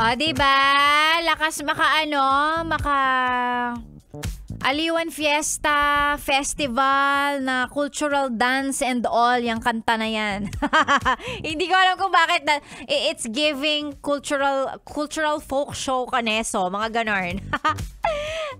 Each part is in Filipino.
Diba? Lakas maka Aliwan Fiesta Festival na cultural dance and all, yung kanta na yan. Hindi ko alam kung bakit it's giving cultural folk show kaneso, mga ganon.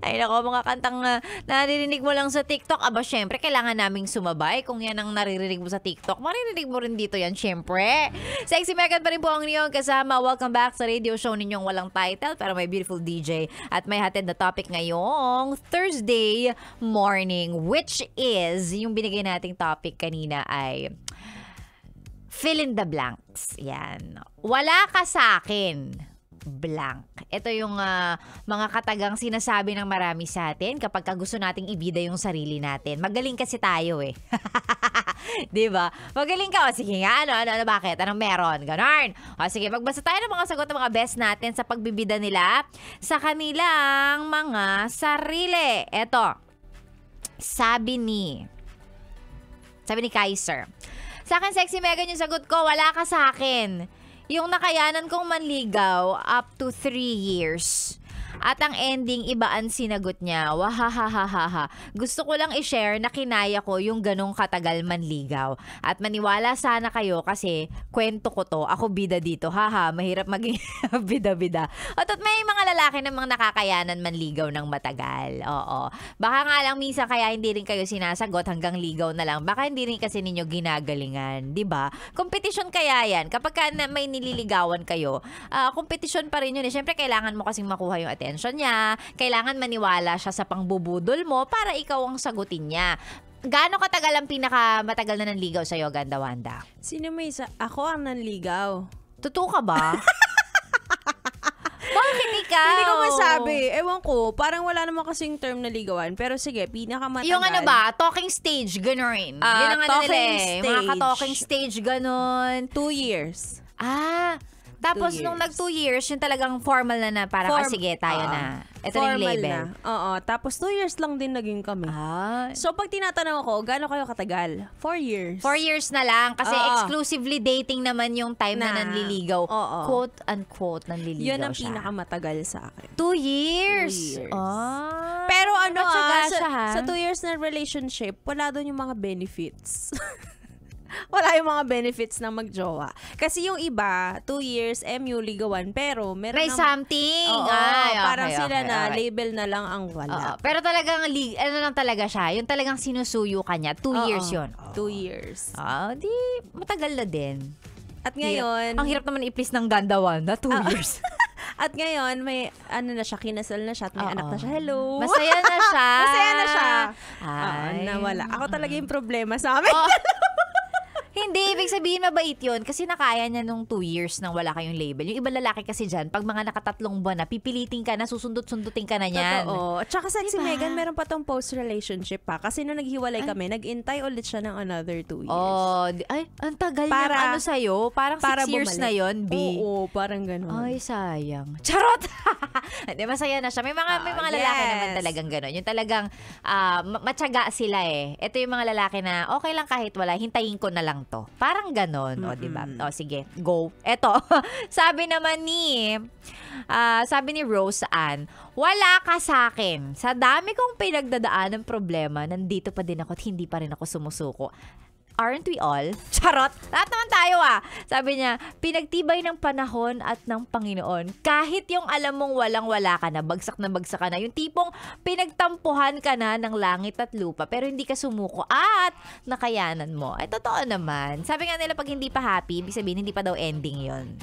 Ay nako, mga kantang naririnig mo lang sa TikTok. Aba, syempre, kailangan naming sumabay. Kung yan ang naririnig mo sa TikTok, maririnig mo rin dito yan, syempre. Sexy Megan pa rin po ang inyong kasama. Welcome back sa radio show ninyong walang title, pero may beautiful DJ. At may hatid na topic ngayong Thursday morning, which is, yung binigay nating topic kanina ay fill in the blanks. Yan. Wala ka sa akin. Blank. Ito yung mga katagang sinasabi ng marami sa atin kapag gusto nating ibida yung sarili natin. Magaling kasi tayo eh. Diba? Magaling ka. O sige nga, ano, bakit? Anong meron? Ganon. O sige, magbasa tayo ng mga sagot ng mga best natin sa pagbibida nila sa kanilang mga sarili. Ito. Sabi ni Kaiser. Sa akin, Sexy Megan, yung sagot ko, wala ka sa akin. Yung nakayanan kong manligaw up to 3 years. At ang ending, iba ang sinagot niya. Wahahahaha. Gusto ko lang i-share na kinaya ko yung ganong katagal manligaw. At maniwala sana kayo kasi kwento ko to. Ako bida dito. Haha, mahirap maging bida-bida. At may mga lalaki namang nakakayanan manligaw ng matagal. Oo. Baka nga lang minsan kaya hindi rin kayo sinasagot hanggang ligaw na lang. Baka hindi rin kasi ninyo ginagalingan. Diba? Competition kaya yan. Kapag may nililigawan kayo, competition pa rin yun. Siyempre, kailangan mo kasing makuha yung attention niya, kailangan maniwala siya sa pangbubudol mo para ikaw ang sagutin niya. Gaano katagal ang pinakamatagal na nanligaw sa'yo, Ganda Wanda? Sino may ako ang nanligaw. Totoo ka ba? Bakit ikaw? Hindi ko masabi. Ewan ko, parang wala naman kasing term na ligawan. Pero sige, pinakamatagal. Yung ano ba? Talking stage, gano'n. Yun ang ano nila eh. Mga ka-talking stage, gano'n. 2 years. Tapos nung nag 2 years, yung talagang formal na parang, sige, tayo na. Ito yung label. Oo. Tapos 2 years lang din naging kami. So, pag tinatanong ako, gaano kayo katagal? 4 years. 4 years na lang. Kasi exclusively dating naman yung time na nanliligaw. Quote-unquote, nanliligaw yun ang siya. pinakamatagal sa akin. 2 years? 2 years. Pero sa 2 years na relationship, wala doon yung mga benefits. Wala yung mga benefits ng magjowa. Kasi yung iba, 2 years, MU, ligawan, pero meron may something. Parang sila na, label na lang ang wala. Pero talagang, ano lang talaga siya, yung talagang sinusuyo ka niya, 2 years yun. 2 years. Di, matagal na din. At ngayon, ang hirap naman i-please ng Ganda Wanda, 2 years. At ngayon, may ano na siya, kinasal na siya at may anak na siya. Hello! Masaya na siya. Masaya na siya. Nawala. Ako talaga yung problema sa amin. Hindi, ibig sabihin mabait yun kasi nakaya niya nung 2 years nang wala kayong label. Yung ibang lalaki kasi dyan, pag mga nakatatlong buwan na, pipilitin ka na, susundot-sundutin ka na yan. Totoo. At saka Sexy Megan, meron pa tong post-relationship pa. Kasi nung naghiwalay kami, nag-intay ulit siya ng another 2 years. Ang tagal ng ano sa'yo. Parang 6 years na yun, B. Oo, parang gano'n. Ay, sayang. Charot! Hindi, masaya na siya. May mga lalaki naman talagang gano'n. Yung talagang matyaga sila eh. Ito yung mga lalaki na okay lang kahit wala, hintayin ko na lang to. Parang ganon. O, diba? O, sige. Go. Eto. sabi ni Rose Ann, wala ka sa akin. Sa dami kong pinagdadaan ng problema, nandito pa din ako at hindi pa rin ako sumusuko. Aren't we all? Charot! Lahat naman tayo Sabi niya, pinagtibay ng panahon at ng Panginoon. Kahit yung alam mong walang-wala ka na bagsak ka na. Yung tipong pinagtampuhan ka na ng langit at lupa pero hindi ka sumuko at nakayanan mo. Totoo naman. Sabi nga nila pag hindi pa happy, ibig sabihin hindi pa daw ending yon.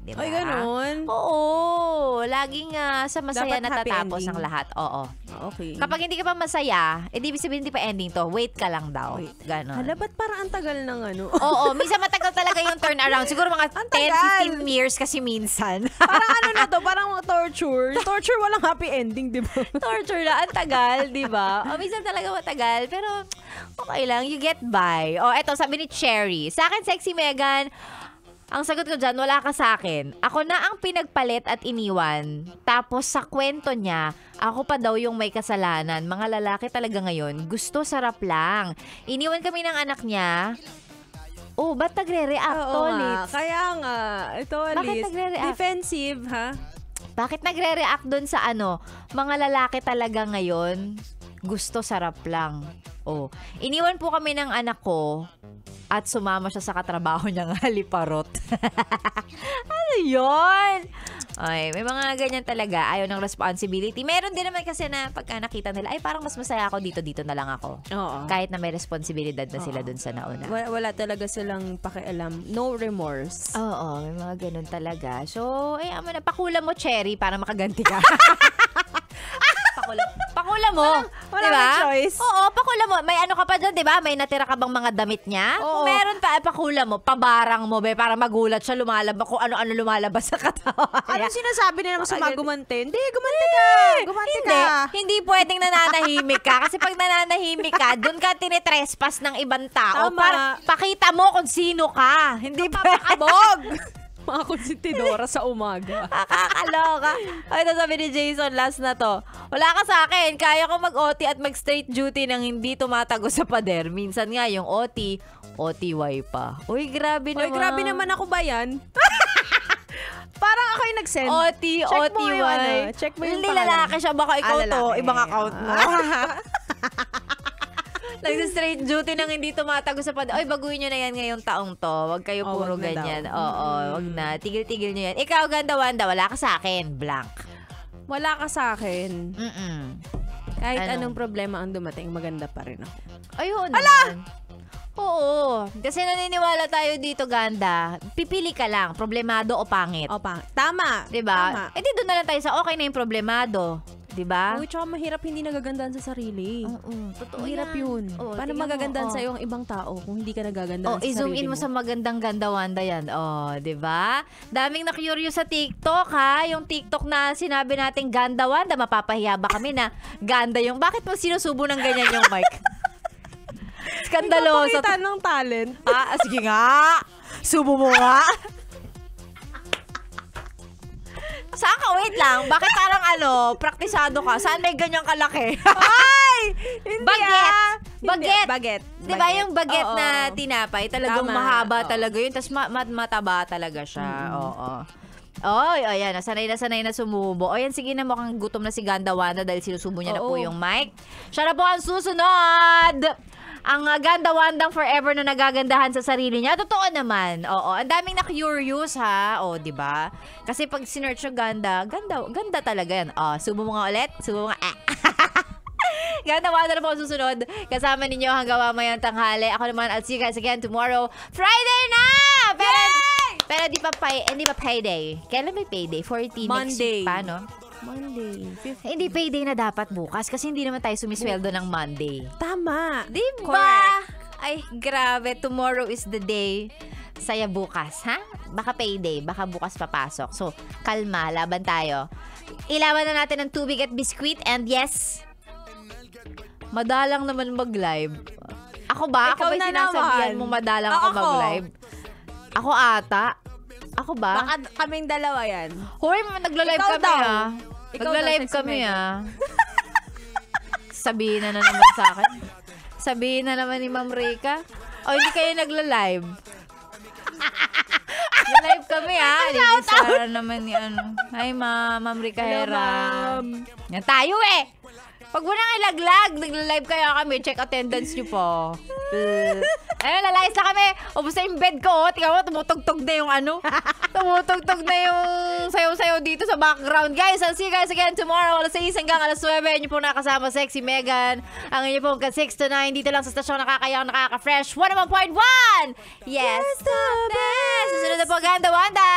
Diba? Ay, ganun? Oo. Laging sa masaya natatapos ang lahat. Oo. Okay. Kapag hindi ka pa masaya, ibig sabihin hindi pa ending to. Wait ka lang daw. Ganon. Hala, ba't parang ang tagal ng ano? Oo, minsan matagal talaga yung turnaround. Siguro mga 10-15 years kasi minsan. Parang ano na to, parang torture. Torture walang happy ending, di ba? Torture na, ang tagal, di ba? Minsan talaga matagal, pero okay lang, you get by. Eto, sabi ni Cherry, sa akin, Sexy Megan, ang sagot ko dyan, wala ka sa akin. Ako na ang pinagpalit at iniwan. Tapos sa kwento niya, ako pa daw yung may kasalanan. Mga lalaki talaga ngayon, gusto sarap lang. Iniwan kami ng anak niya. Oh, ba't nagre-react, Oo nga. Tolits? Kaya nga. Ito, Bakit Alice. nagre-react? Defensive, ha? Bakit nagre-react doon sa mga lalaki talaga ngayon, gusto sarap lang. Oh, iniwan po kami ng anak ko at sumama siya sa katrabaho niyang haliparot. Ano yun? Ay, may mga ganyan talaga. Ayaw ng responsibility. Meron din naman kasi na pagka nakita nila, ay parang mas masaya ako dito na lang ako. Oo. Kahit na may responsibilidad na sila dun sa nauna. Wala talaga silang pakialam. No remorse. Oo, may mga ganun talaga. So, pakula mo, Cherry, para makaganti ka. Pakula mo. Wala diba? may choice. Oo, pakula mo. May ano ka pa dyan, diba? May natira ka bang mga damit niya? Oo. Kung meron pa, pakula mo. Pabarang mo, be, para magulat siya, lumalabas kung ano-ano lumalabas sa katawan. Ano sinasabi nila naman sa mga gumante? Hindi, gumante ka. Gumante ka. Hindi pwedeng nananahimik ka. Kasi pag nananahimik ka, doon ka tinitrespass ng ibang tao. Tama. Para pakita mo kung sino ka. Hindi Papakabog! Mga konsentidora sa umaga. Nakakaloka. Ay, ito sabi ni Jason, last na to. Wala ka sa akin. Kaya ko mag-OT at mag-straight duty nang hindi tumatago sa pader. Minsan nga yung OT, OTY pa. Uy, grabe naman. Uy, grabe naman ako ba yan? Parang ako yung nag-send. OT, Check mo OTY. yung ano, check mo yung Hindi pangalan. lalaki siya. Baka ikaw to. Lalaki. Ibang account mo. Nag-straight duty nang hindi tumatago sa pader. Oy, baguhin nyo na yan ngayong taong to. Huwag kayo puro wag na ganyan. daw. Oo, wag na. Tigil-tigil nyo yan. Ikaw, Ganda Wanda, wala ka sa akin. Blank. Wala ka sa akin. Kahit Ano? anong problema ang dumating, maganda pa rin ako. Ayun naman. Oo. Kasi naniniwala tayo dito, Ganda. Pipili ka lang, problemado o pangit. Opa, tama. Diba? Tama. Eh di doon na lang tayo sa okay na yung problemado. Diba? Uy, tsaka mahirap hindi nagagandahan sa sarili. Oo, totoo Mahirap yan. yun. Oo, Paano tingnan mo, magagandahan oo. sa'yo ang ibang tao kung hindi ka nagagandahan sa sarili i-zoom in mo sa magandang Ganda Wanda yan. Oh, 'di ba? Daming na-curious sa TikTok, ha? Yung TikTok na sinabi nating Ganda Wanda, mapapahiya ba kami na ganda yung... Bakit mo sinusubo ng ganyan yung mic? Skandaloso. Nagpapakita ng talent. Sige nga. Subo mo nga. Saan ka? Wait lang. Bakit parang praktisado ka? Saan may ganyang kalaki? Ay! Hindi Baget. Baget. Di ba yung baget Oo. na tinapay? Talagang Tama. mahaba Oo. talaga yun. Tapos mataba talaga siya. Oo. Oy, ayan. Sanay na sumubo. O yan, sige na, mukhang gutom na si Ganda Wanda dahil sinusubo niya na po Oo. yung mic. Siya na po ang susunod. Ang Ganda Wandang forever na nagagandahan sa sarili niya. Totoo naman. Oo. Ang daming na-curious, ha? O, di ba? Kasi pag sinearch yung ganda talaga yan. Subo mo nga ulit. Subo mo nga. Ganda Wanda na po ang susunod. Kasama ninyo hanggang mamayang tanghali. Ako naman, I'll see you guys again tomorrow. Friday na! Pero di pa payday. Kailan may payday? 14 next Monday. week pa, no? Monday. Hindi payday na dapat bukas kasi hindi naman tayo sumisweldo ng Monday. Tama. Diba? Correct. Ay, grabe. Tomorrow is the day. Saya bukas, ha? Baka payday. Baka bukas papasok. So, kalma. Laban tayo. Ilaban na natin ng tubig at biskwit. And yes, madalang naman mag-live. Ako ba? Ikaw Ako ba na sinasabihan naman. mo madalang ako Ako. mag-live? Ako ata. Ako ba? Baka kaming dalawa yan. Hoy, nagla-live Ikaw kami, daw. ha? Ikaw Nagla-live daw, sexy kami, Megan. ha? Sabihin na naman sa akin. Sabihin na naman ni Ma'am Rika. O, hindi kayo nagla-live. Nagla-live kami, ha? Hindi Sara naman ni Hi, Ma'am Rika Hera. Yan tayo, eh! Pag mo nang ilaglag, nagla-live kaya kami. Check attendance nyo po. Ayun, lalayas na kami. Ubus na yung bed ko, oh. Tingnan mo, tumutugtog na yung tumutugtog na yung sayaw-sayaw dito sa background. Guys, I'll see you guys again tomorrow. Alas 6 hanggang alas 9. Inyo po nakasama, Sexy Megan. Ang inyo pong 6 to 9. Dito lang sa stasyon nakakayang, nakaka-fresh. 101.1! Yes, the best! Susunod na po, Ganda Wanda!